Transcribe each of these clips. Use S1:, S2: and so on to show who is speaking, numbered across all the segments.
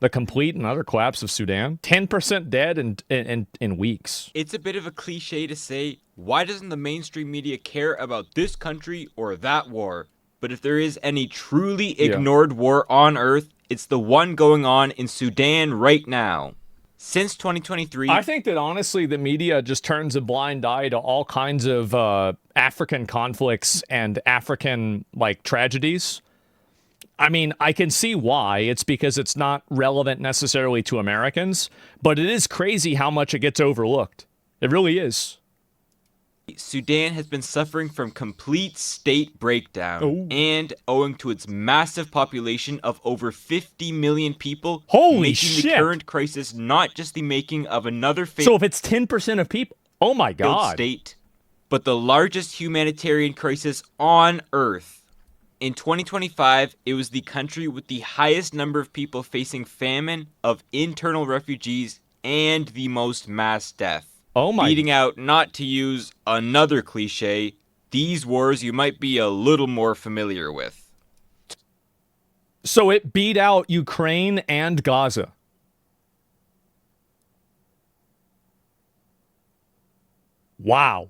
S1: The complete and utter collapse of Sudan. 10% dead in weeks.
S2: It's a bit of a cliche to say, why doesn't the mainstream media care about this country or that war? But if there is any truly ignored war on Earth, it's the one going on in Sudan right now. Since 2023...
S1: I think that honestly the media just turns a blind eye to all kinds of African conflicts and African, like, tragedies. I mean, I can see why. It's because it's not relevant necessarily to Americans, but it is crazy how much it gets overlooked. It really is.
S2: Sudan has been suffering from complete state breakdown, and owing to its massive population of over 50 million people, making the current crisis not just the making of another
S1: So if it's 10% of people, oh my God,
S2: state, but the largest humanitarian crisis on Earth. In 2025, it was the country with the highest number of people facing famine, of internal refugees, and the most mass death.
S1: Oh my.
S2: Beating out, not to use another cliche, these wars you might be a little more familiar with.
S1: So it beat out Ukraine and Gaza. Wow.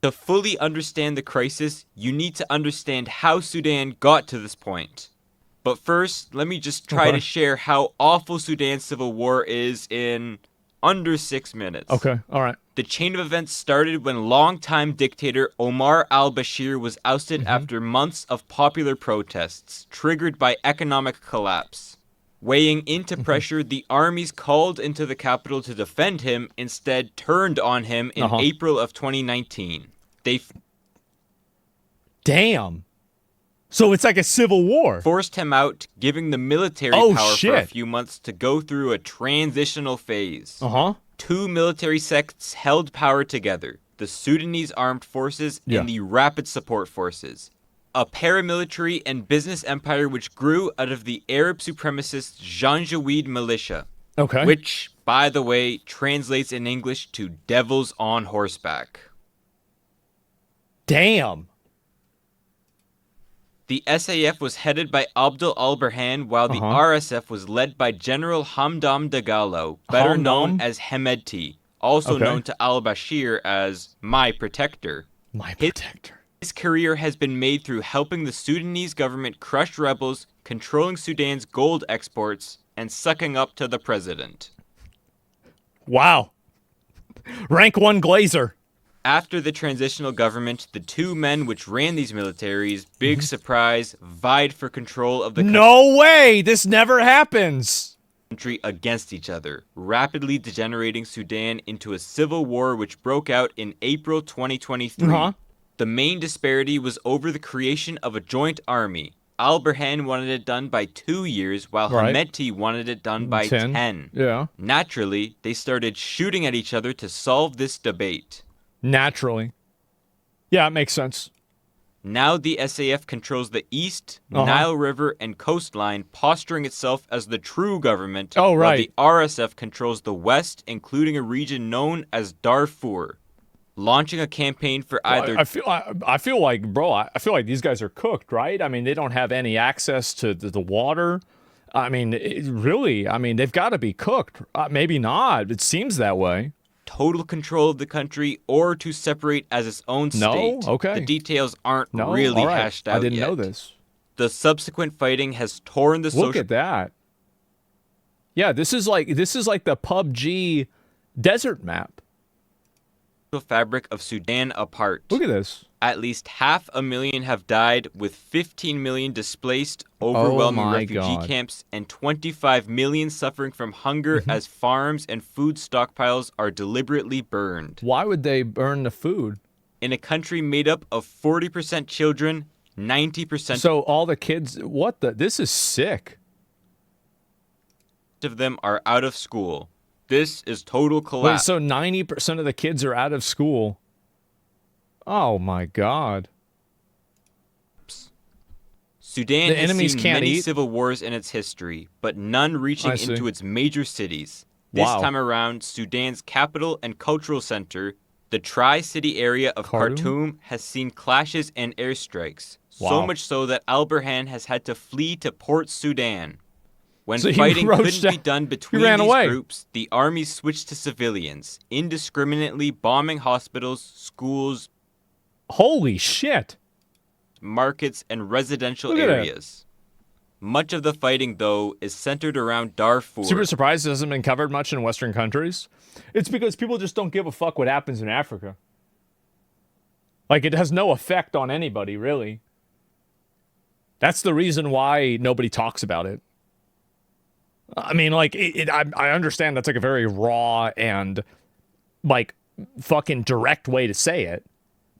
S2: To fully understand the crisis, you need to understand how Sudan got to this point. But first, let me just try to share how awful Sudan's civil war is in under 6 minutes.
S1: Okay, all right.
S2: The chain of events started when longtime dictator Omar al-Bashir was ousted after months of popular protests, triggered by economic collapse. Weighing into pressure, the armies called into the capital to defend him instead turned on him in April of 2019.
S1: Damn. So it's like a civil war.
S2: Forced him out, giving the military power for a few months to go through a transitional phase. Two military sects held power together, the Sudanese Armed Forces and the Rapid Support Forces. A paramilitary and business empire which grew out of the Arab supremacist Janjaweed militia. Which, by the way, translates in English to devils on horseback.
S1: Damn.
S2: The SAF was headed by Abdel al-Burhan, while the RSF was led by General Hamdam Dagalo, better known as Hemedti, also known to al-Bashir as My Protector.
S1: My Protector.
S2: His career has been made through helping the Sudanese government crush rebels, controlling Sudan's gold exports, and sucking up to the president.
S1: Wow. Rank 1 Glazer.
S2: After the transitional government, the two men which ran these militaries, big surprise, vied for control of the country.
S1: No way! This never happens!
S2: Country against each other, rapidly degenerating Sudan into a civil war which broke out in April 2023. The main disparity was over the creation of a joint army. Al-Burhan wanted it done by 2 years, while Hemedti wanted it done by 10. Naturally, they started shooting at each other to solve this debate.
S1: Naturally. Yeah, it makes sense.
S2: Now the SAF controls the east, Nile River, and coastline, posturing itself as the true government, while the RSF controls the west, including a region known as Darfur. Launching a campaign for either...
S1: I feel like, bro, I feel like these guys are cooked, right? I mean, they don't have any access to the water. I mean, really, I mean, they've got to be cooked. Maybe not. It seems that way.
S2: Total control of the country or to separate as its own state. The details aren't really hashed out yet.
S1: I didn't know this.
S2: The subsequent fighting has torn the
S1: Look at that. Yeah, this is like the PUBG desert map.
S2: Fabric of Sudan apart.
S1: Look at this.
S2: At least 500,000 have died, with 15 million displaced, overwhelming refugee camps, and 25 million suffering from hunger as farms and food stockpiles are deliberately burned.
S1: Why would they burn the food?
S2: In a country made up of 40% children, 90%...
S1: So all the kids... What the... This is sick.
S2: ...of them are out of school. This is total collapse.
S1: Wait, so 90% of the kids are out of school. Oh my God.
S2: Sudan has seen many civil wars in its history, but none reaching into its major cities. This time around, Sudan's capital and cultural center, the Tri-City area of Khartoum, has seen clashes and airstrikes.
S1: Wow.
S2: So much so that Al Burhan has had to flee to Port Sudan. When fighting couldn't be done between these groups, the army switched to civilians, indiscriminately bombing hospitals, schools,
S1: holy shit,
S2: markets, and residential areas. Much of the fighting, though, is centered around Darfur.
S1: Super surprised it hasn't been covered much in Western countries. It's because people just don't give a fuck what happens in Africa. Like, it has no effect on anybody, really. That's the reason why nobody talks about it. I mean, like, I understand that's like a very raw and, like, fucking direct way to say it,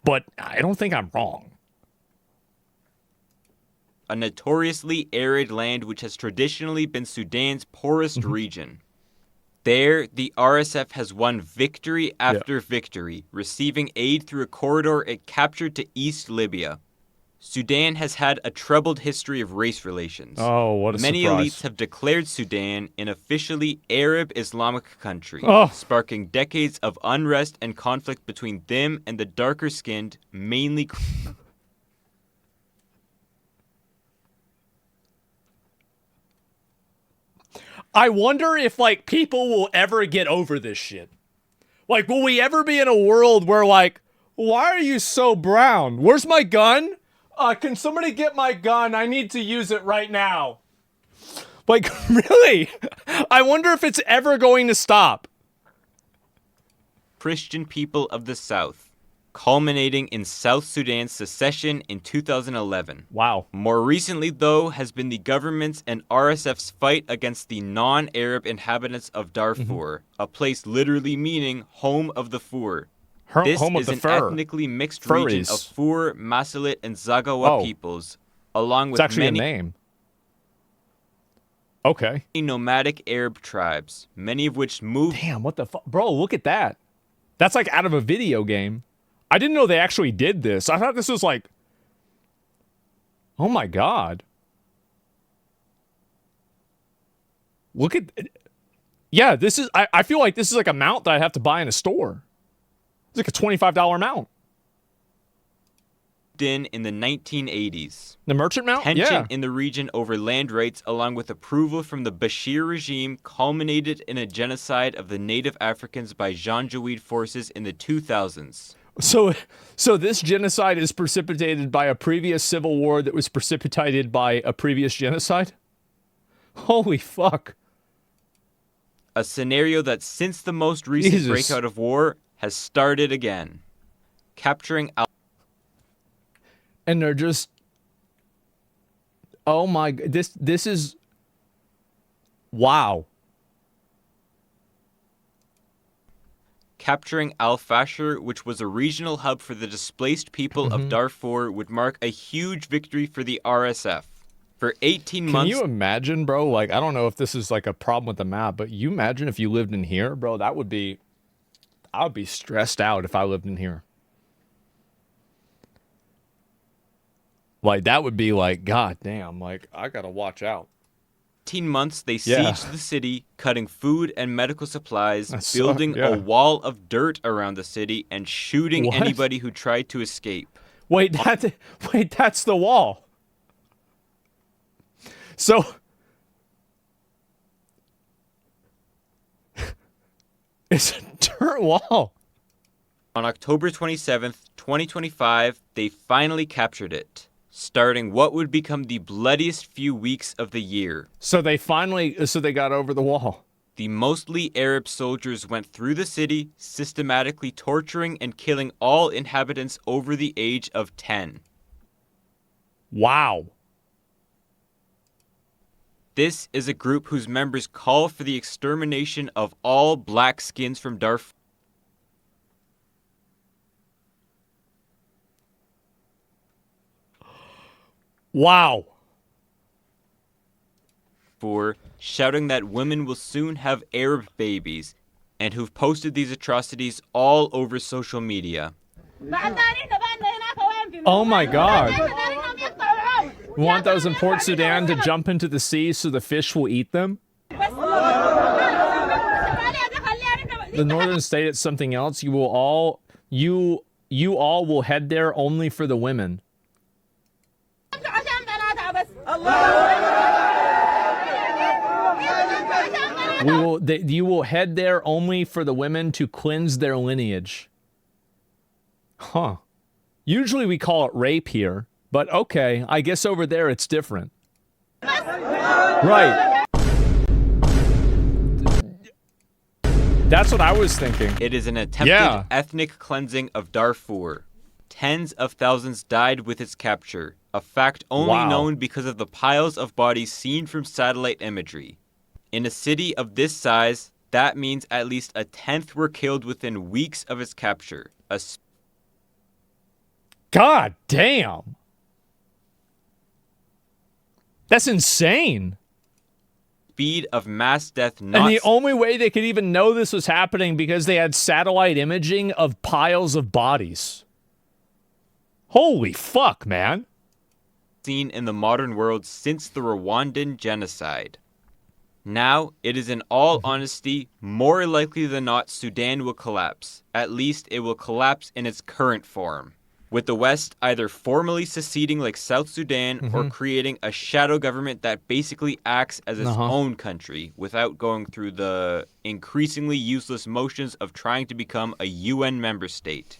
S1: but I don't think I'm wrong.
S2: A notoriously arid land which has traditionally been Sudan's poorest region. There, the RSF has won victory after victory, receiving aid through a corridor it captured to East Libya. Sudan has had a troubled history of race relations.
S1: Oh, what a
S2: Many
S1: surprise.
S2: elites have declared Sudan an officially Arab Islamic country, sparking decades of unrest and conflict between them and the darker-skinned, mainly...
S1: I wonder if, like, people will ever get over this shit. Like, will we ever be in a world where, like, why are you so brown? Where's my gun? Can somebody get my gun? I need to use it right now. Like, really? I wonder if it's ever going to stop.
S2: Christian people of the South, culminating in South Sudan's secession in 2011.
S1: Wow.
S2: More recently, though, has been the government's and RSF's fight against the non-Arab inhabitants of Darfur, a place literally meaning home of the Fur. This
S1: home of
S2: is
S1: the
S2: an
S1: fur.
S2: ethnically mixed region of Fur, Masalit, and Zagawa peoples, along with
S1: it's actually
S2: many
S1: a name. Okay.
S2: nomadic Arab tribes, many of which moved...
S1: Damn, what the fuck? Bro, look at that. That's like out of a video game. I didn't know they actually did this. I thought this was like... Oh my god. Look at... Yeah, this is... I feel like this is like a mount that I have to buy in a store. It's like a $25 mount.
S2: in the 1980s.
S1: The merchant mount?
S2: Tension in the region over land rights, along with approval from the Bashir regime, culminated in a genocide of the native Africans by Janjaweed forces in the 2000s.
S1: So this genocide is precipitated by a previous civil war that was precipitated by a previous genocide? Holy fuck.
S2: A scenario that since the most recent breakout of war has started again. Capturing
S1: and they're just... Oh my... This is... Wow.
S2: Capturing Al-Fashir, which was a regional hub for the displaced people of Darfur, would mark a huge victory for the RSF. For 18 months...
S1: Can you imagine, bro? Like, I don't know if this is like a problem with the map, but you imagine if you lived in here, bro, that would be... I would be stressed out if I lived in here. Like, that would be like, god damn, like, I gotta watch out.
S2: 18 months, they sieged the city, cutting food and medical supplies, building a wall of dirt around the city, and shooting anybody who tried to escape.
S1: Wait, that's the wall. So... It's a dirt wall.
S2: On October 27th, 2025, they finally captured it, starting what would become the bloodiest few weeks of the year.
S1: So they got over the wall.
S2: The mostly Arab soldiers went through the city, systematically torturing and killing all inhabitants over the age of 10.
S1: Wow.
S2: This is a group whose members call for the extermination of all black skins from Darfur.
S1: Wow.
S2: Shouting that women will soon have Arab babies, and who've posted these atrocities all over social media.
S1: Oh my god. We want those in Port Sudan to jump into the sea so the fish will eat them? The northern state, it's something else. You all will head there only for the women. You will head there only for the women to cleanse their lineage. Huh. Usually we call it rape here, but okay, I guess over there it's different. Right. That's what I was thinking.
S2: It is an attempted ethnic cleansing of Darfur. Tens of thousands died with its capture, a fact only known because of the piles of bodies seen from satellite imagery. In a city of this size, that means at least a tenth were killed within weeks of its capture.
S1: God damn. That's insane.
S2: Speed of mass death
S1: And the only way they could even know this was happening because they had satellite imaging of piles of bodies. Holy fuck, man.
S2: Seen in the modern world since the Rwandan genocide. Now, it is in all honesty more likely than not Sudan will collapse. At least it will collapse in its current form, with the West either formally seceding like South Sudan or creating a shadow government that basically acts as its own country without going through the increasingly useless motions of trying to become a UN member state.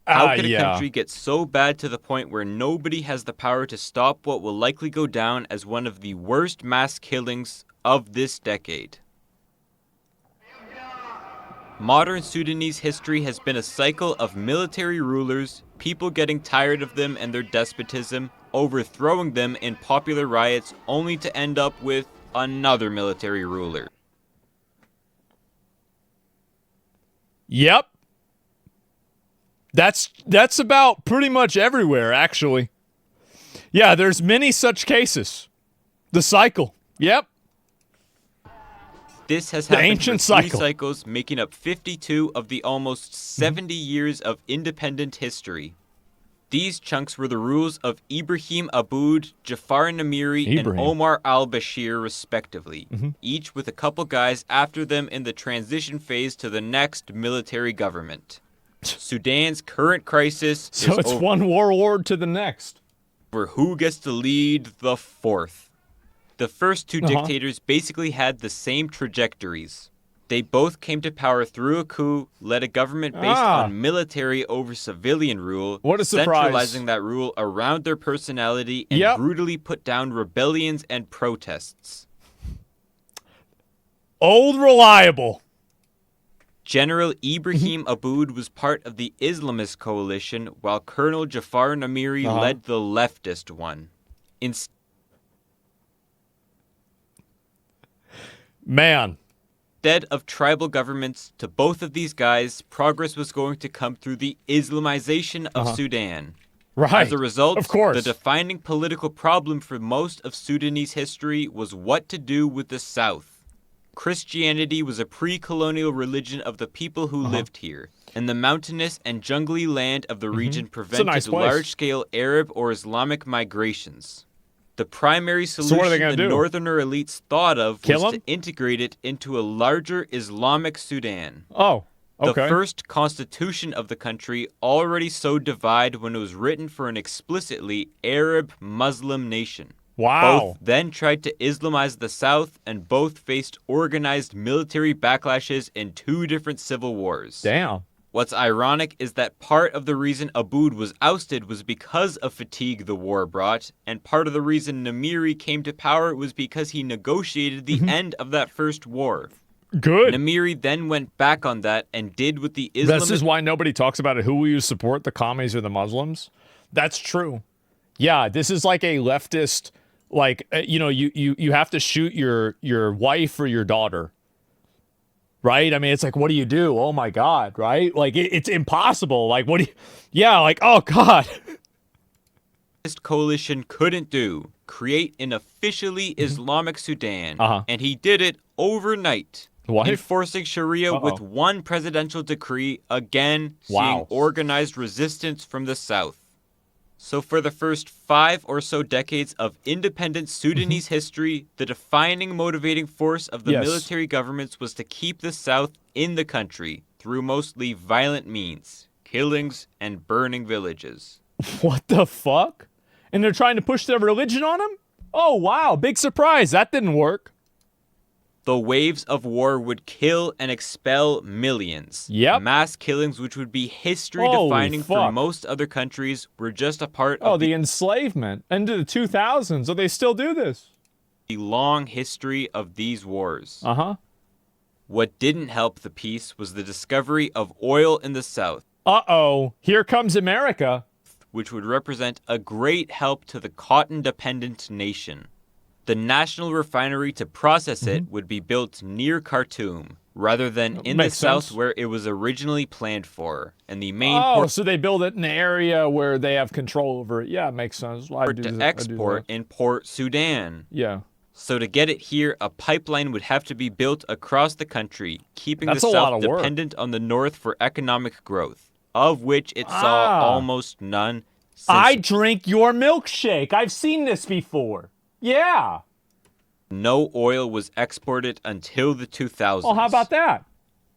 S2: How could a country get so bad to the point where nobody has the power to stop what will likely go down as one of the worst mass killings of this decade? Modern Sudanese history has been a cycle of military rulers, people getting tired of them and their despotism, overthrowing them in popular riots, only to end up with another military ruler.
S1: Yep. That's about pretty much everywhere, actually. Yeah, there's many such cases. The cycle. Yep.
S2: This has happened for 3 cycles, making up 52 of the almost 70 years of independent history. These chunks were the rules of Ibrahim Aboud, Jafar Namiri, and Omar al-Bashir, respectively, each with a couple guys after them in the transition phase to the next military government. Sudan's current crisis
S1: is it's over. One warlord to the next.
S2: For who gets to lead the fourth. The first 2 dictators basically had the same trajectories. They both came to power through a coup, led a government based on military over civilian rule,
S1: what a surprise.
S2: Centralizing that rule around their personality and brutally put down rebellions and protests.
S1: Old reliable.
S2: General Ibrahim Aboud was part of the Islamist coalition, while Colonel Jafar Namiri led the leftist one.
S1: Man.
S2: Instead of tribal governments to both of these guys, progress was going to come through the Islamization of Sudan.
S1: Right.
S2: As a result,
S1: of course,
S2: the defining political problem for most of Sudanese history was what to do with the South. Christianity was a pre-colonial religion of the people who lived here, and the mountainous and jungly land of the region prevented large-scale Arab or Islamic migrations. The primary solution the northerner elites thought of was to integrate it into a larger Islamic Sudan.
S1: Oh, okay.
S2: The first constitution of the country already sowed divide when it was written for an explicitly Arab-Muslim nation.
S1: Wow.
S2: Both then tried to Islamize the South, and both faced organized military backlashes in 2 different civil wars.
S1: Damn.
S2: What's ironic is that part of the reason Aboud was ousted was because of fatigue the war brought, and part of the reason Namiri came to power was because he negotiated the end of that first war.
S1: Good.
S2: Namiri then went back on that and did what the Islamists...
S1: This is why nobody talks about it. Who will you support, the commies or the Muslims? That's true. Yeah, this is like a leftist, like, you have to shoot your wife or your daughter. Right? I mean, it's like, what do you do? Oh, my God, right? Like, it's impossible. Like, what do you... Yeah, like, oh, God.
S2: This coalition couldn't do. Create an officially Islamic Sudan. And he did it overnight.
S1: What?
S2: Enforcing Sharia with one presidential decree, again, seeing organized resistance from the South. So for the first 5 or so decades of independent Sudanese history, the defining motivating force of the military governments was to keep the South in the country through mostly violent means, killings and burning villages.
S1: What the fuck? And they're trying to push their religion on them? Oh, wow. Big surprise. That didn't work.
S2: The waves of war would kill and expel millions.
S1: Yep.
S2: Mass killings, which would be history-defining for most other countries, were just a part of
S1: the enslavement. Into the 2000s. So they still do this.
S2: The long history of these wars.
S1: Uh-huh.
S2: What didn't help the peace was the discovery of oil in the South.
S1: Uh-oh. Here comes America.
S2: Which would represent a great help to the cotton-dependent nation. The national refinery to process it would be built near Khartoum, rather than in the south where it was originally planned for. And the main
S1: so they build it in an area where they have control over it. Yeah, it makes sense.
S2: Export in Port Sudan.
S1: Yeah.
S2: So to get it here, a pipeline would have to be built across the country, keeping the south dependent on the north for economic growth, of which it saw almost none.
S1: I drink your milkshake. I've seen this before. Yeah.
S2: No oil was exported until the 2000s.
S1: Oh, how about that?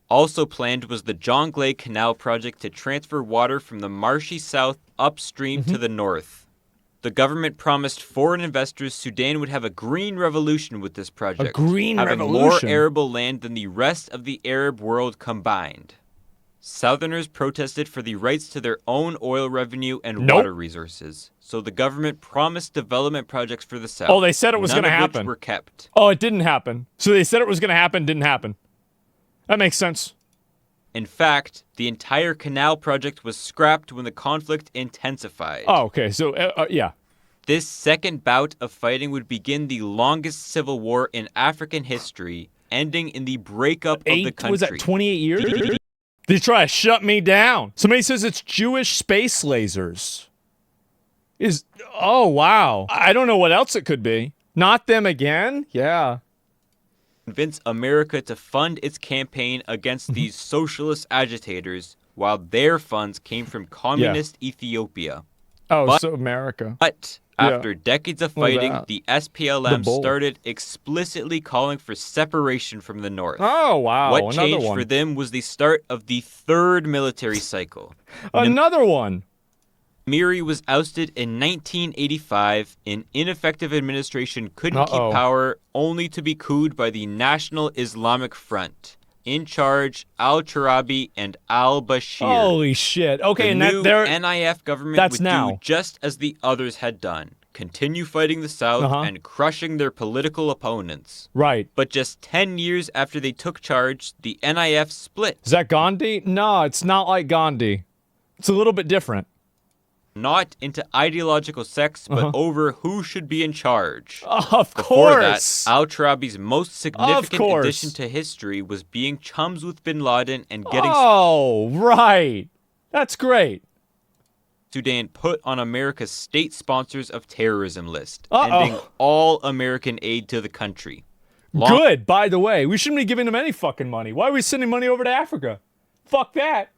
S2: Also planned was the Jonglei Canal project to transfer water from the marshy south upstream to the north. The government promised foreign investors Sudan would have a green revolution with this project.
S1: A green
S2: having
S1: revolution?
S2: More arable land than the rest of the Arab world combined. Southerners protested for the rights to their own oil revenue and water resources. So the government promised development projects for the South.
S1: Oh, they said it was going to happen.
S2: None of which were kept.
S1: Oh, it didn't happen. So they said it was going to happen, didn't happen. That makes sense.
S2: In fact, the entire canal project was scrapped when the conflict intensified.
S1: Oh, okay. So, yeah.
S2: This second bout of fighting would begin the longest civil war in African history, ending in the breakup of the country.
S1: Was that 28 years? They try to shut me down. Somebody says it's Jewish space lasers. Oh, wow. I don't know what else it could be. Not them again? Yeah.
S2: Convince America to fund its campaign against these socialist agitators, while their funds came from communist Ethiopia.
S1: Oh, so America.
S2: But after decades of fighting, the SPLM started explicitly calling for separation from the North.
S1: Oh, wow.
S2: What changed for them was the start of the third military cycle.
S1: Another one.
S2: Miri was ousted in 1985. An ineffective administration couldn't keep power, only to be couped by the National Islamic Front. In charge, al-Charabi and al-Bashir.
S1: Holy shit. Okay,
S2: the new NIF government would do just as the others had done. Continue fighting the South and crushing their political opponents.
S1: Right.
S2: But just 10 years after they took charge, the NIF split.
S1: Is that Gandhi? No, it's not like Gandhi. It's a little bit different.
S2: Not into ideological sects, but over who should be in charge.
S1: Of course.
S2: Before that, al-Charabi's most significant addition to history was being chums with bin Laden and getting...
S1: Oh, right. That's great.
S2: Sudan put on America's state sponsors of terrorism list, ending all American aid to the country.
S1: Good, by the way. We shouldn't be giving them any fucking money. Why are we sending money over to Africa? Fuck that.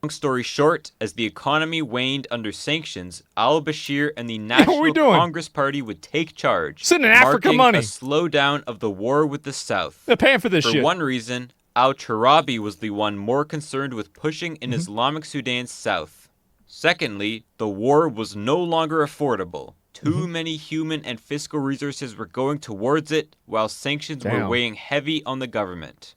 S2: Long story short, as the economy waned under sanctions, al-Bashir and the National Congress Party would take charge,
S1: sending Africa money.
S2: A slowdown of the war with the South.
S1: They're paying for this shit.
S2: For one reason, al-Charabi was the one more concerned with pushing an Islamic Sudan south. Secondly, the war was no longer affordable. Too many human and fiscal resources were going towards it, while sanctions were weighing heavy on the government.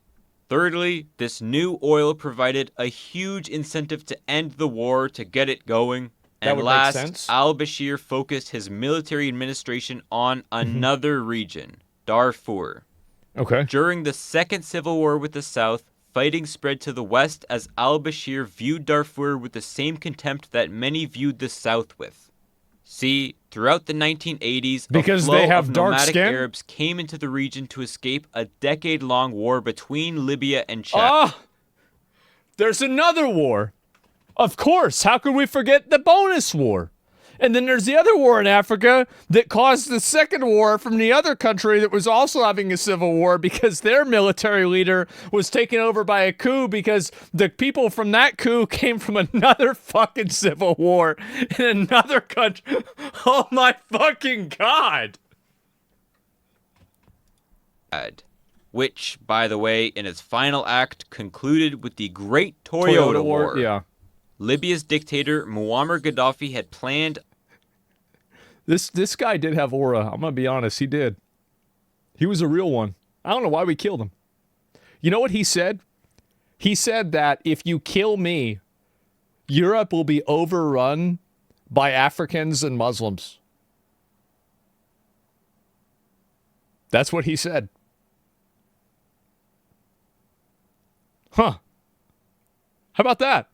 S2: Thirdly, this new oil provided a huge incentive to end the war, to get it going. And last, al-Bashir focused his military administration on another region, Darfur.
S1: Okay.
S2: During the Second Civil War with the South, fighting spread to the west as al-Bashir viewed Darfur with the same contempt that many viewed the South with. See, throughout the 1980s,
S1: because
S2: a flow
S1: they have
S2: of
S1: dark
S2: nomadic
S1: skin?
S2: Arabs came into the region to escape a decade-long war between Libya and Chad.
S1: There's another war. Of course, how could we forget the bonus war? And then there's the other war in Africa that caused the second war from the other country that was also having a civil war because their military leader was taken over by a coup because the people from that coup came from another fucking civil war in another country. Oh my fucking God.
S2: Which, by the way, in its final act concluded with the Great Toyota War.
S1: Yeah.
S2: Libya's dictator Muammar Gaddafi had planned
S1: This guy did have aura. I'm gonna be honest, he did. He was a real one. I don't know why we killed him. You know what he said? He said that if you kill me, Europe will be overrun by Africans and Muslims. That's what he said. Huh. How about that?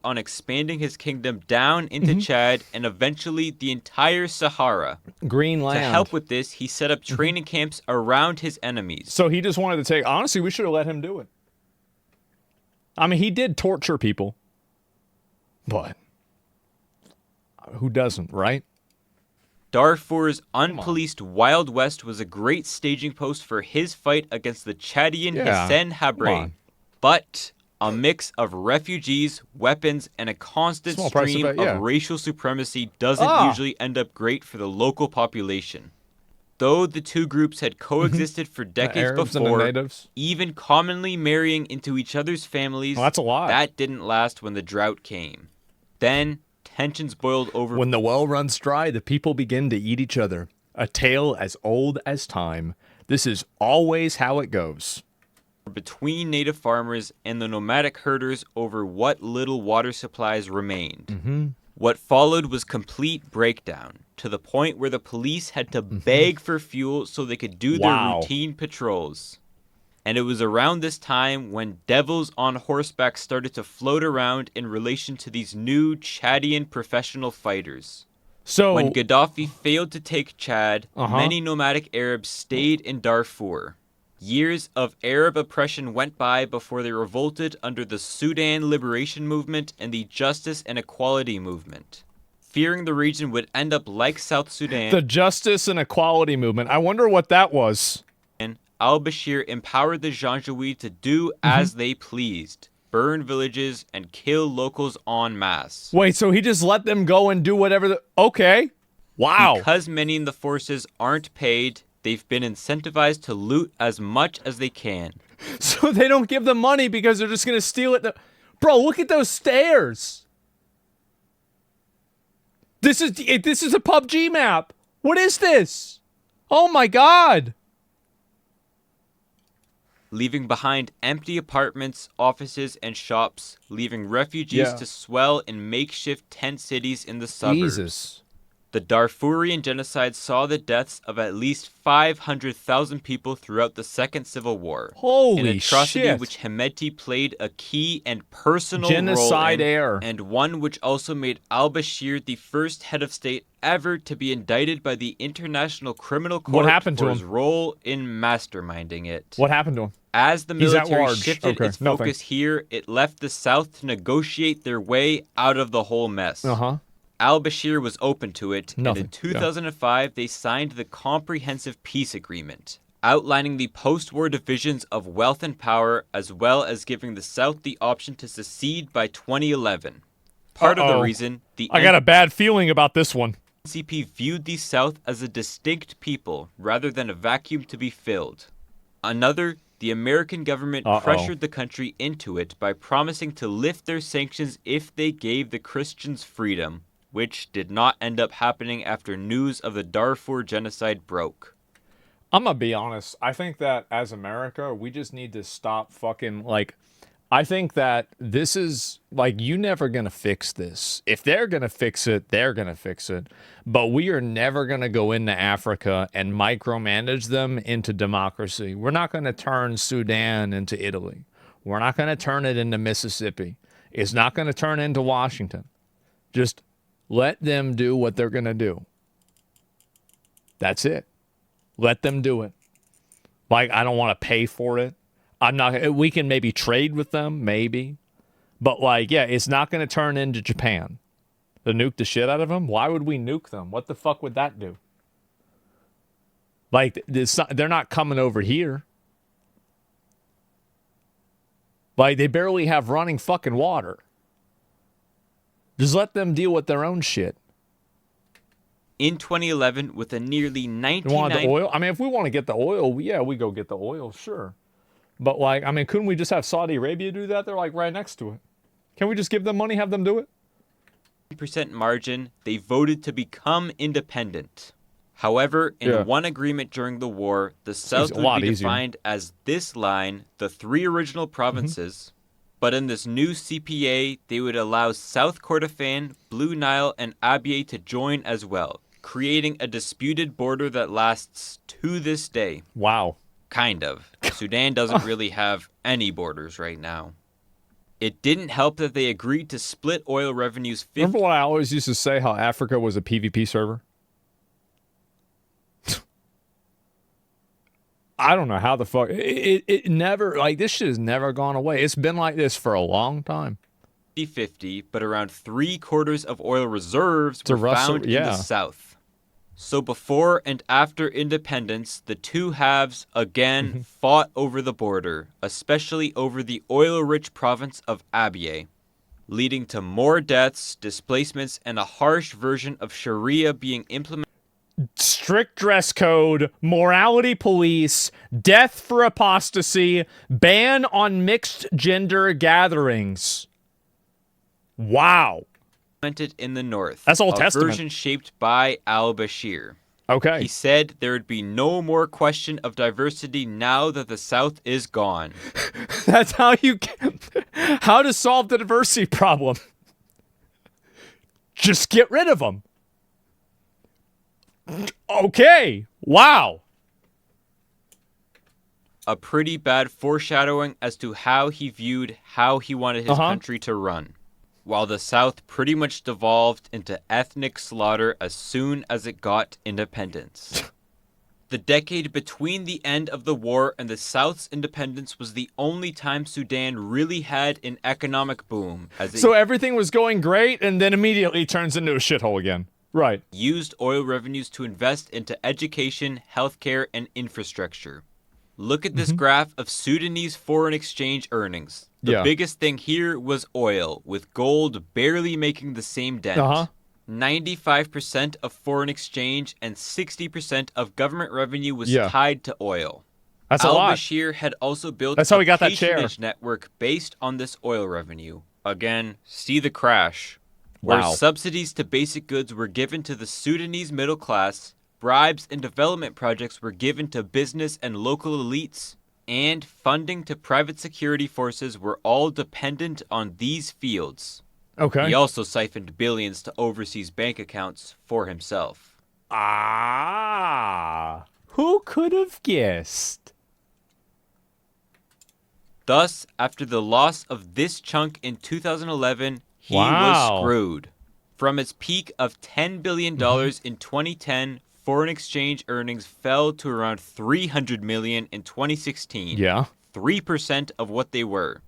S2: On expanding his kingdom down into Chad and eventually the entire Sahara.
S1: Green land.
S2: To help with this, he set up training camps around his enemies.
S1: So he just wanted to take... Honestly, we should have let him do it. I mean, he did torture people. But who doesn't, right?
S2: Darfur's unpoliced Wild West was a great staging post for his fight against the Chadian Hissène Habré. But a mix of refugees, weapons, and a constant stream of racial supremacy doesn't usually end up great for the local population. Though the two groups had coexisted for decades before, even commonly marrying into each other's families,
S1: that's a lot.
S2: That didn't last when the drought came. Then tensions boiled over.
S1: When the well runs dry, the people begin to eat each other. A tale as old as time. This is always how it goes.
S2: Between native farmers and the nomadic herders over what little water supplies remained. What followed was complete breakdown, to the point where the police had to beg for fuel so they could do their routine patrols. And it was around this time when devils on horseback started to float around in relation to these new Chadian professional fighters. So when Gaddafi failed to take Chad, many nomadic Arabs stayed in Darfur. Years of Arab oppression went by before they revolted under the Sudan Liberation Movement and the Justice and Equality Movement. Fearing the region would end up like South Sudan.
S1: The Justice and Equality Movement. I wonder what that was.
S2: Al-Bashir empowered the Janjaweed to do as they pleased. Burn villages and kill locals en masse.
S1: Wait, so he just let them go and do whatever okay. Wow.
S2: Because many in the forces aren't paid, they've been incentivized to loot as much as they can.
S1: So they don't give them money because they're just going to steal it. Bro, look at those stairs. This is a PUBG map. What is this? Oh my God.
S2: Leaving behind empty apartments, offices, and shops, leaving refugees to swell in makeshift tent cities in the suburbs.
S1: Jesus.
S2: The Darfurian genocide saw the deaths of at least 500,000 people throughout the Second Civil War.
S1: Holy
S2: an atrocity
S1: shit.
S2: Which Hemeti played a key and personal
S1: genocide
S2: role in, and one which also made al-Bashir the first head of state ever to be indicted by the International Criminal Court for his role in masterminding it.
S1: What happened to him?
S2: As the military shifted its focus here, it left the South to negotiate their way out of the whole mess. Al-Bashir was open to it, and in 2005 they signed the Comprehensive Peace Agreement, outlining the post-war divisions of wealth and power, as well as giving the South the option to secede by 2011. Part of the reason
S1: I got a bad feeling about this one.
S2: NCP viewed the South as a distinct people, rather than a vacuum to be filled. Another, the American government pressured the country into it by promising to lift their sanctions if they gave the Christians freedom, which did not end up happening after news of the Darfur genocide broke.
S1: I'm gonna be honest. I think that as America, we just need to stop fucking, I think that this is, you never gonna fix this. If they're gonna fix it, they're gonna fix it. But we are never gonna go into Africa and micromanage them into democracy. We're not gonna turn Sudan into Italy. We're not gonna turn it into Mississippi. It's not gonna turn into Washington. Just let them do what they're going to do. That's it. Let them do it. I don't want to pay for it. We can maybe trade with them, maybe. But it's not going to turn into Japan. To nuke the shit out of them? Why would we nuke them? What the fuck would that do? They're not coming over here. They barely have running fucking water. Just let them deal with their own shit.
S2: In 2011, with a nearly 99...
S1: You want the oil? I mean, if we want to get the oil, we go get the oil, sure. But, couldn't we just have Saudi Arabia do that? They're, right next to it. Can we just give them money, have them do it?
S2: percent margin, they voted to become independent. However, in one agreement during the war, the South would be defined as this line, the 3 original provinces, but in this new CPA, they would allow South Kordofan, Blue Nile, and Abyei to join as well, creating a disputed border that lasts to this day.
S1: Wow.
S2: Kind of. Sudan doesn't really have any borders right now. It didn't help that they agreed to split oil revenues.
S1: Remember what I always used to say, how Africa was a PvP server? I don't know how the fuck it never, like, this shit has never gone away. It's been like this for a long time.
S2: 50-50, but around 3/4 of oil reserves were found in the south. So before and after independence, the two halves again fought over the border, especially over the oil-rich province of Abyei, leading to more deaths, displacements, and a harsh version of Sharia being implemented.
S1: Strict dress code, morality police, death for apostasy, ban on mixed gender gatherings. Wow.
S2: In the north.
S1: That's Old Testament.
S2: A version shaped by al-Bashir.
S1: Okay.
S2: He said there would be no more question of diversity now that the South is gone.
S1: That's how how to solve the diversity problem. Just get rid of them. Okay. Wow.
S2: A pretty bad foreshadowing as to how he viewed how he wanted his country to run. While the South pretty much devolved into ethnic slaughter as soon as it got independence. The decade between the end of the war and the South's independence was the only time Sudan really had an economic boom.
S1: So everything was going great and then immediately turns into a shithole again. Right.
S2: Used oil revenues to invest into education, healthcare, and infrastructure. Look at this graph of Sudanese foreign exchange earnings. The biggest thing here was oil, with gold barely making the same dent. 95% of foreign exchange and 60% of government revenue was tied to oil.
S1: That's a lot.
S2: Al-Bashir had also built
S1: That's how we got that chair.
S2: patronage network based on this oil revenue. Again, see the crash. Where subsidies to basic goods were given to the Sudanese middle class, bribes and development projects were given to business and local elites, and funding to private security forces were all dependent on these fields.
S1: Okay.
S2: He also siphoned billions to overseas bank accounts for himself.
S1: Who could have guessed?
S2: Thus, after the loss of this chunk in 2011, he was screwed. From its peak of $10 billion in 2010, foreign exchange earnings fell to around $300 million in 2016. 3% of what they were.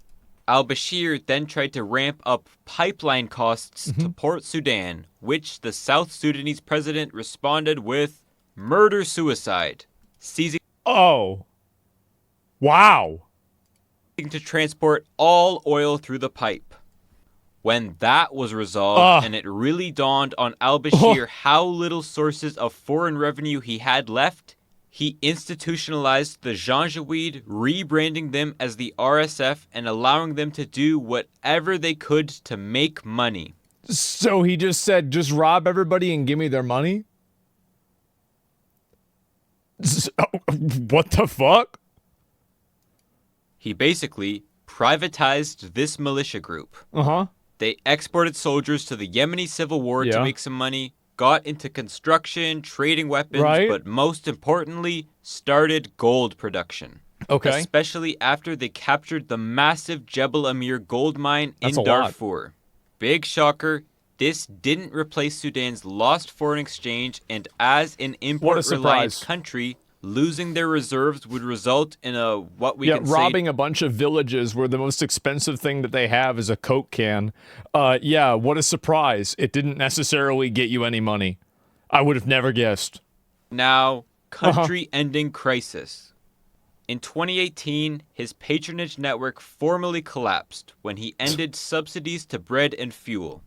S2: Al-Bashir then tried to ramp up pipeline costs to Port Sudan, which the South Sudanese president responded with murder-suicide, seizing to transport all oil through the pipe. When that was resolved and it really dawned on al-Bashir how little sources of foreign revenue he had left, he institutionalized the Janjaweed, rebranding them as the RSF and allowing them to do whatever they could to make money.
S1: So he just said, just rob everybody and give me their money? What the fuck?
S2: He basically privatized this militia group. They exported soldiers to the Yemeni civil war to make some money, got into construction, trading weapons, but most importantly, started gold production. Especially after they captured the massive Jebel Amir gold mine in Darfur. Big shocker, this didn't replace Sudan's lost foreign exchange, and as an import-reliant country, losing their reserves would result in
S1: robbing a bunch of villages where the most expensive thing that they have is a Coke can. What a surprise. It didn't necessarily get you any money. I would have never guessed.
S2: Now, country-ending crisis. In 2018, his patronage network formally collapsed when he ended subsidies to bread and fuel,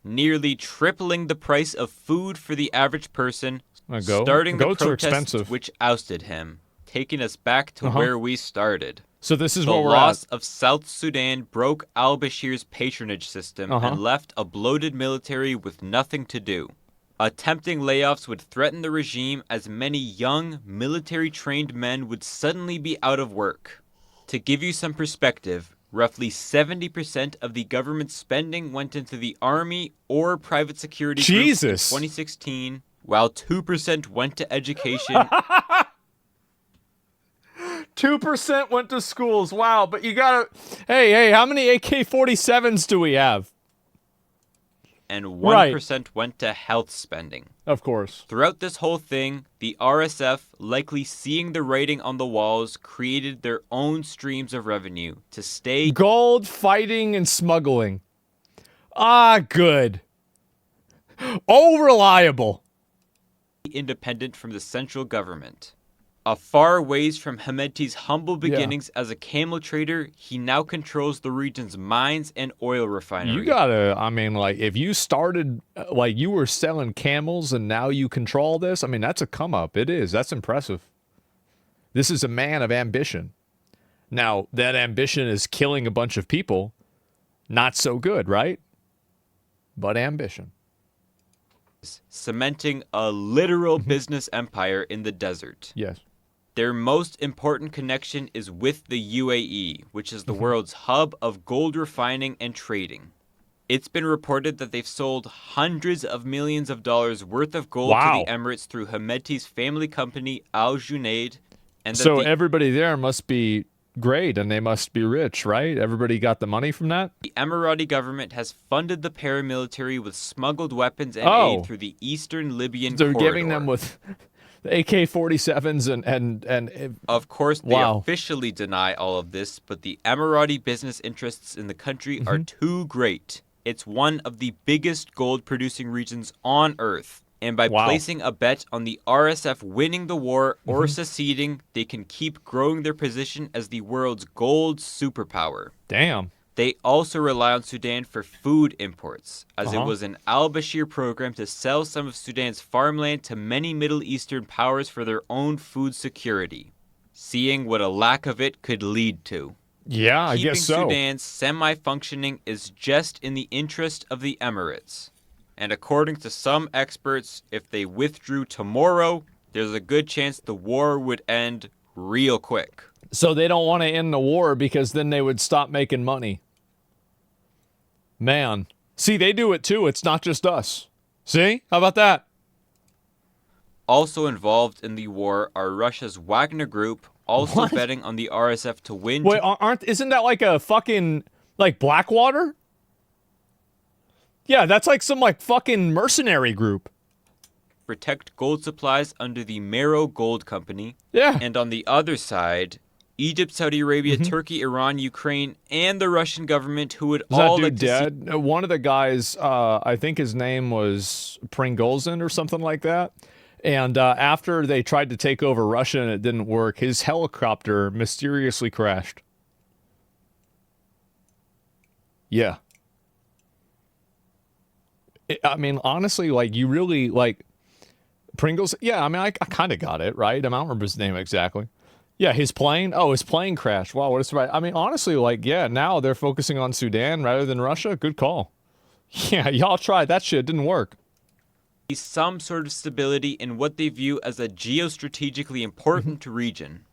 S2: nearly tripling the price of food for the average person, starting the protests which ousted him, taking us back to where we started.
S1: So this is
S2: the
S1: where we're
S2: loss
S1: at.
S2: of South Sudan broke al-Bashir's patronage system and left a bloated military with nothing to do. Attempting layoffs would threaten the regime as many young, military-trained men would suddenly be out of work. To give you some perspective, roughly 70% of the government spending went into the army or private security groups in 2016, while 2% went to education.
S1: 2% went to schools. Wow, but you gotta... Hey, how many AK-47s do we have?
S2: And 1% went to health spending.
S1: Of course.
S2: Throughout this whole thing, the RSF, likely seeing the writing on the walls, created their own streams of revenue to stay...
S1: Gold, fighting, and smuggling. Ah, good. Oh, reliable.
S2: ...independent from the central government. A far ways from Hemedti's humble beginnings as a camel trader, he now controls the region's mines and oil refineries.
S1: You gotta, I mean, like, if you started, like, you were selling camels and now you control this, I mean, that's a come up. It is. That's impressive. This is a man of ambition. Now, that ambition is killing a bunch of people. Not so good, right? But ambition.
S2: Cementing a literal business empire in the desert.
S1: Yes.
S2: Their most important connection is with the UAE, which is the world's hub of gold refining and trading. It's been reported that they've sold hundreds of millions of dollars worth of gold to the Emirates through Hemedti's family company, Al Junaid. And
S1: so everybody there must be great and they must be rich, right? Everybody got the money from that?
S2: The Emirati government has funded the paramilitary with smuggled weapons and aid through the eastern Libyan corridor.
S1: They're giving them with... The AK-47s and
S2: of course, they officially deny all of this, but the Emirati business interests in the country are too great. It's one of the biggest gold-producing regions on Earth, and by placing a bet on the RSF winning the war or seceding, they can keep growing their position as the world's gold superpower.
S1: Damn.
S2: They also rely on Sudan for food imports, as it was an al-Bashir program to sell some of Sudan's farmland to many Middle Eastern powers for their own food security, seeing what a lack of it could lead to.
S1: Yeah, I guess so.
S2: Keeping Sudan semi-functioning is just in the interest of the Emirates. And according to some experts, if they withdrew tomorrow, there's a good chance the war would end real quick.
S1: So they don't want to end the war because then they would stop making money. Man. See, they do it too. It's not just us. See? How about that?
S2: Also involved in the war are Russia's Wagner Group, also betting on the RSF to win.
S1: Wait, isn't that like a fucking, like, Blackwater? Yeah, that's like some, like, fucking mercenary group.
S2: Protect gold supplies under the Mero Gold Company.
S1: Yeah.
S2: And on the other side, Egypt, Saudi Arabia, Turkey, Iran, Ukraine, and the Russian government, who would all
S1: like to dead? One of the guys, I think his name was Pringolzin or something like that. And after they tried to take over Russia and it didn't work, his helicopter mysteriously crashed. Yeah. I mean, honestly, like, you really, like, Pringles, yeah, I mean, I kind of got it, right? I don't remember his name exactly. Yeah, his plane crashed. Wow, what a surprise. I mean, honestly, like, yeah, now they're focusing on Sudan rather than Russia. Good call. Yeah, y'all tried that shit. Didn't work.
S2: Some sort of stability in what they view as a geostrategically important region.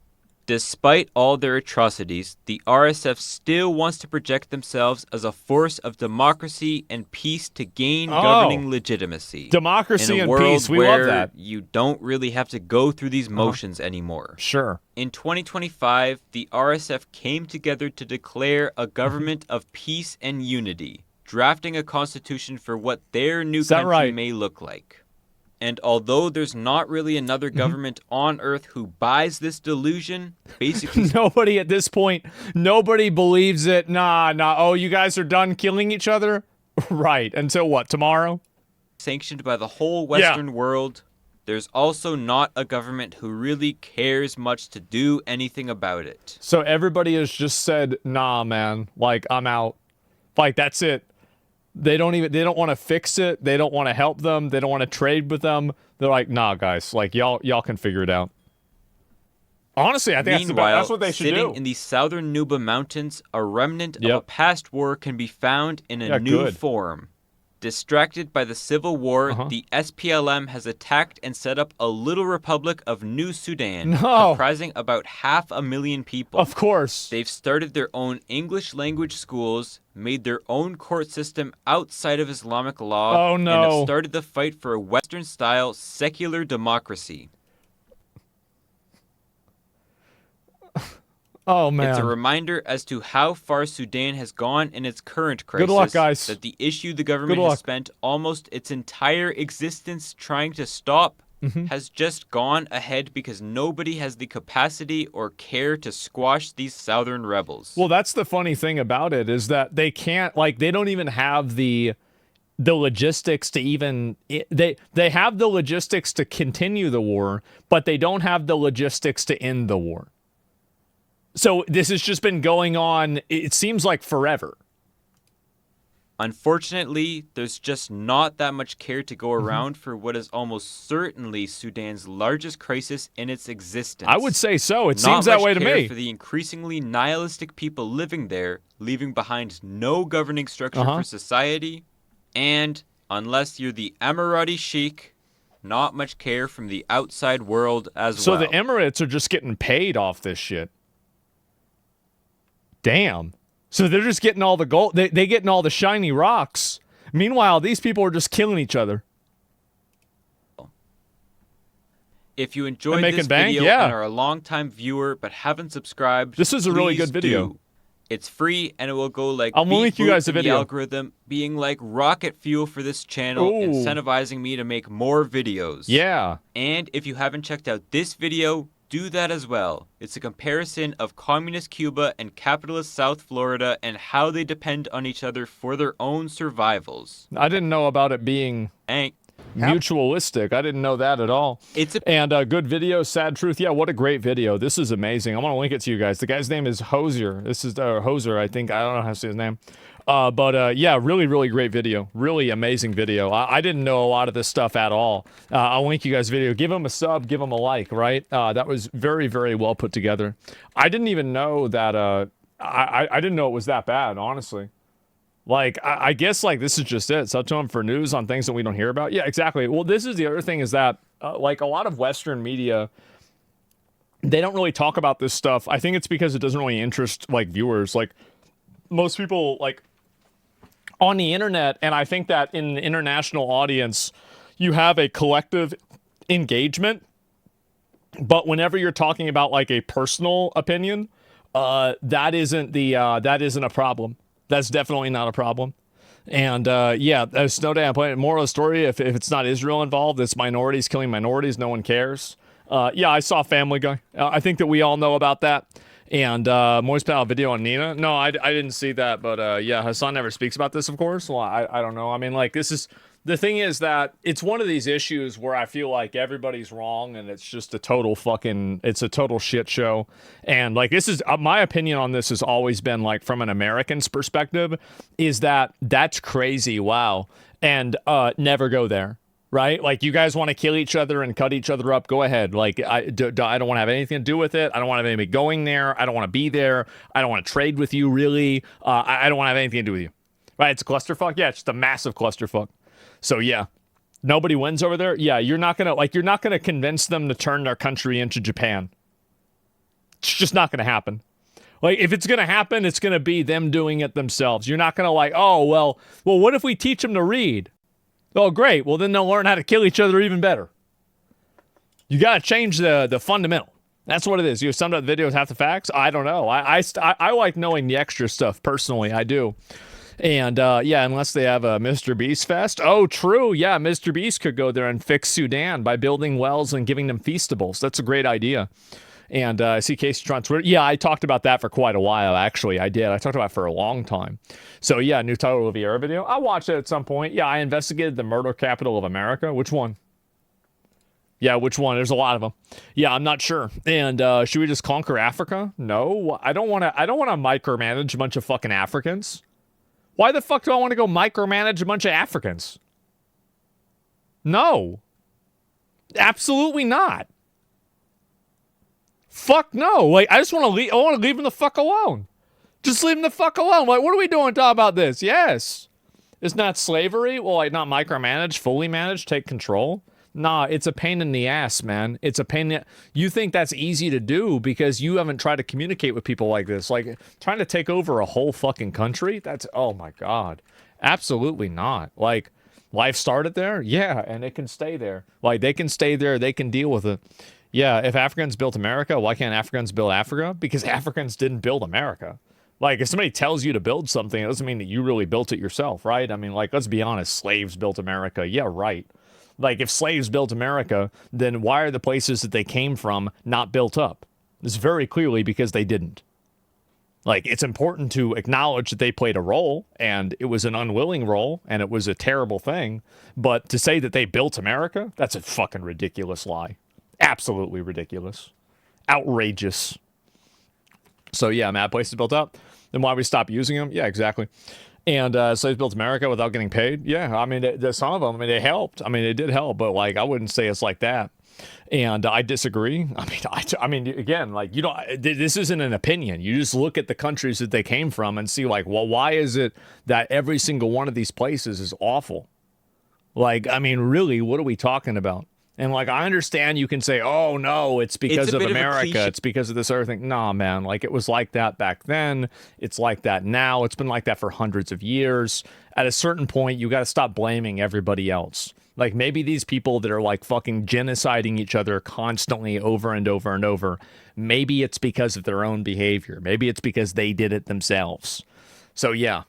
S2: Despite all their atrocities, the RSF still wants to project themselves as a force of democracy and peace to gain governing legitimacy.
S1: Democracy and peace, we love that.
S2: You don't really have to go through these motions anymore.
S1: Sure.
S2: In 2025, the RSF came together to declare a government of peace and unity, drafting a constitution for what their new country may look like. And although there's not really another government on Earth who buys this delusion, basically...
S1: Nobody at this point, nobody believes it. Nah, oh, you guys are done killing each other? Right, until what, tomorrow?
S2: Sanctioned by the whole Western world, there's also not a government who really cares much to do anything about it.
S1: So everybody has just said, nah, man, like, I'm out. Like, that's it. They don't want to fix it. They don't want to help them. They don't want to trade with them. They're like, nah, guys, like, y'all can figure it out. Honestly, I think that's what they should do.
S2: Sitting in the southern Nuba Mountains, a remnant of a past war can be found in a new form. Distracted by the civil war, the SPLM has attacked and set up a little republic of New Sudan, comprising about 500,000 people.
S1: Of course.
S2: They've started their own English language schools, made their own court system outside of Islamic law, and have started the fight for a Western-style secular democracy.
S1: Oh, man.
S2: It's a reminder as to how far Sudan has gone in its current crisis.
S1: Good luck, guys.
S2: That the issue the government has spent almost its entire existence trying to stop has just gone ahead because nobody has the capacity or care to squash these southern rebels.
S1: Well, that's the funny thing about it, is that they can't, they don't even have the logistics to even... They have the logistics to continue the war, but they don't have the logistics to end the war. So this has just been going on, it seems like forever.
S2: Unfortunately, there's just not that much care to go around for what is almost certainly Sudan's largest crisis in its existence.
S1: I would say so. It seems that way to me.
S2: For the increasingly nihilistic people living there, leaving behind no governing structure for society, and, unless you're the Emirati Sheikh, not much care from the outside world as well.
S1: So the Emirates are just getting paid off this shit. Damn. So they're just getting all the gold. They getting all the shiny rocks. Meanwhile, these people are just killing each other.
S2: If you enjoyed this video and are a long-time viewer but haven't subscribed,
S1: this is a really good video.
S2: It's free and it will go like
S1: I'll link you guys a video.
S2: The algorithm being like rocket fuel for this channel, incentivizing me to make more videos.
S1: Yeah.
S2: And if you haven't checked out this video, do that as well. It's a comparison of communist Cuba and capitalist South Florida and how they depend on each other for their own survivals.
S1: I didn't know about it being mutualistic. I didn't know that at all. And a good video, sad truth. Yeah, what a great video. This is amazing. I'm going to link it to you guys. The guy's name is Hosier. This is Hoser, I think. I don't know how to say his name. Yeah, really, really great video. Really amazing video. I didn't know a lot of this stuff at all. I'll link you guys' video. Give him a sub. Give him a like, right? That was very, very well put together. I didn't even know that... I didn't know it was that bad, honestly. I guess, this is just it. It's up to him for news on things that we don't hear about. Yeah, exactly. Well, this is the other thing is that, a lot of Western media... They don't really talk about this stuff. I think it's because it doesn't really interest, viewers. Most people, on the internet, and I think that in an international audience, you have a collective engagement, but whenever you're talking about a personal opinion, that isn't a problem. That's definitely not a problem. And there's no damn point. Moral of the story: if it's not Israel involved, it's minorities killing minorities. No one cares. I saw Family Guy. I think that we all know about that. And Moist Pal video on Nina. No, I didn't see that, but Hassan never speaks about this, of course. Well, I don't know. I mean, this is the thing is that it's one of these issues where I feel like everybody's wrong and it's just a total shit show. And this is my opinion on this has always been from an American's perspective is that's crazy. Wow. And never go there. Right? You guys want to kill each other and cut each other up, go ahead. I don't want to have anything to do with it. I don't want to have anybody going there. I don't want to be there. I don't want to trade with you, really. I don't want to have anything to do with you. Right? It's a clusterfuck? Yeah, it's just a massive clusterfuck. So, yeah. Nobody wins over there? Yeah, you're not going to convince them to turn their country into Japan. It's just not going to happen. If it's going to happen, it's going to be them doing it themselves. You're not going to well, what if we teach them to read? Oh, great. Well, then they'll learn how to kill each other even better. You got to change the fundamental. That's what it is. You summed up the videos, half the facts? I don't know. I like knowing the extra stuff, personally. I do. And, unless they have a Mr. Beast Fest. Oh, true. Yeah, Mr. Beast could go there and fix Sudan by building wells and giving them feastables. That's a great idea. And I see Casey on Twitter. Yeah, I talked about that for quite a while, actually. I did. I talked about it for a long time. So, yeah, new title of the Vieira video. I'll watch it at some point. Yeah, I investigated the murder capital of America. Which one? Yeah, which one? There's a lot of them. Yeah, I'm not sure. And should we just conquer Africa? No, I don't want to micromanage a bunch of fucking Africans. Why the fuck do I want to go micromanage a bunch of Africans? No. Absolutely not. Fuck no. Like, I just want to leave. I want to leave them the fuck alone. Just leave them the fuck alone. Like, what are we doing talking about this? Yes. It's not slavery. Well, like, not micromanage, fully manage, take control. Nah, it's a pain in the ass, man. It's a pain. You think that's easy to do because you haven't tried to communicate with people like this. Like, trying to take over a whole fucking country? That's, oh my God. Absolutely not. Like, life started there? Yeah, and it can stay there. Like, they can stay there. They can deal with it. Yeah, if Africans built America, why can't Africans build Africa? Because Africans didn't build America. Like, if somebody tells you to build something, it doesn't mean that you really built it yourself, right? I mean, like, let's be honest. Slaves built America. Yeah, right. Like, if slaves built America, then why are the places that they came from not built up? It's very clearly because they didn't. Like, it's important to acknowledge that they played a role, and it was an unwilling role, and it was a terrible thing. But to say that they built America, that's a fucking ridiculous lie. Absolutely ridiculous. Outrageous. So, yeah, mad places built up. Then why we stop using them? Yeah, exactly. And slaves built America without getting paid? Yeah, I mean, some of them, I mean, they helped. I mean, it did help, but, like, I wouldn't say it's like that. And I disagree. I mean, again, like, you don't, this isn't an opinion. You just look at the countries that they came from and see, like, well, why is it that every single one of these places is awful? Like, I mean, really, what are we talking about? And, like, I understand you can say, oh, no, it's because of America. It's because of this other thing. Nah, man, like, it was like that back then. It's like that now. It's been like that for hundreds of years. At a certain point, you got to stop blaming everybody else. Like, maybe these people that are, like, fucking genociding each other constantly over and over and over, maybe it's because of their own behavior. Maybe it's because they did it themselves. So, yeah.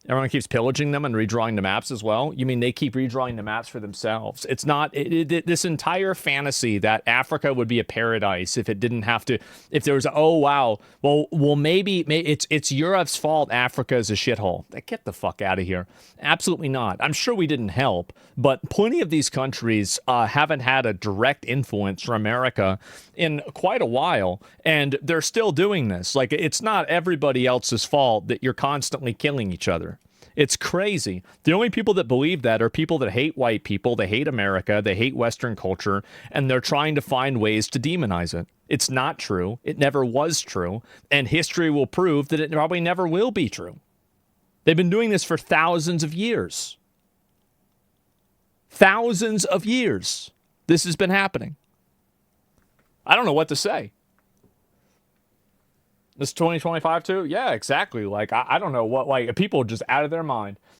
S1: Everyone keeps pillaging them and redrawing the maps as well. You mean they keep redrawing the maps for themselves? It's not this entire fantasy that Africa would be a paradise if it didn't have to. If there was, oh wow, well maybe it's Europe's fault. Africa is a shithole. Get the fuck out of here. Absolutely not. I'm sure we didn't help, but plenty of these countries haven't had a direct influence from America in quite a while, and they're still doing this. Like, it's not everybody else's fault that you're constantly killing each other. It's crazy. The only people that believe that are people that hate white people, they hate America, they hate Western culture, and they're trying to find ways to demonize it. It's not true. It never was true. And history will prove that it probably never will be true. They've been doing this for thousands of years. Thousands of years. This has been happening. I don't know what to say. This 2025 too? Yeah, exactly. Like, I don't know what, like, people are just out of their mind.